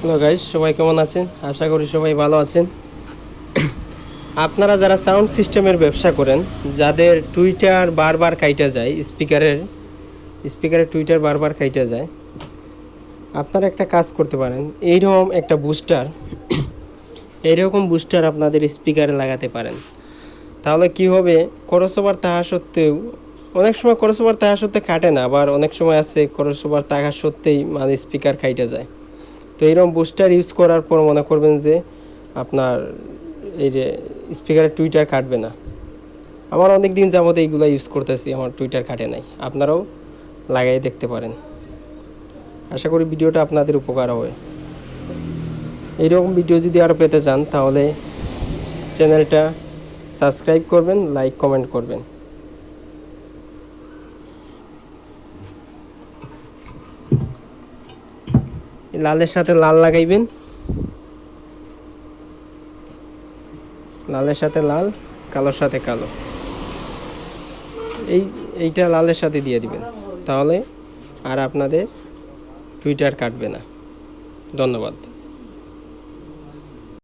Hello guys, সবাই কেমন আছেন? আশা করি সবাই ভালো আছেন। আপনারা যারা সাউন্ড সিস্টেমের ব্যবসা করেন, যাদের টুইটার বারবার কাইটা যায়, স্পিকারের টুইটার বারবার কাইটা যায়, আপনারা একটা কাজ করতে পারেন। এইরকম বুস্টার আপনাদের স্পিকারে লাগাতে পারেন। তাহলে কি হবে, ক্রসওভার থাকা সত্ত্বেও অনেক সময় ক্রসওভার থাকা সত্ত্বেও কাটে না, আবার অনেক সময় আছে ক্রসওভার থাকা সত্ত্বেই মানে স্পিকার কাইটা যায়। তো এইরকম বুস্টার ইউজ করার পর মনে করবেন যে আপনার এই যে স্পিকারের টুইটার কাটবে না। আমার অনেক দিন যাবত এইগুলো ইউজ করতেছি, আমার টুইটার কাটে নাই। আপনারাও লাগাই দেখতে পারেন। আশা করি ভিডিওটা আপনাদের উপকার হবে। এইরকম ভিডিও যদি আরও পেতে চান তাহলে চ্যানেলটা সাবস্ক্রাইব করবেন, লাইক কমেন্ট করবেন। লালের সাথে লাল লাগাইবেন, লালের সাথে লাল, কালোর সাথে কালো। এইটা লালের সাথে দিয়ে দিবেন, তাহলে আর আপনাদের টুইটার কাটবে না। ধন্যবাদ।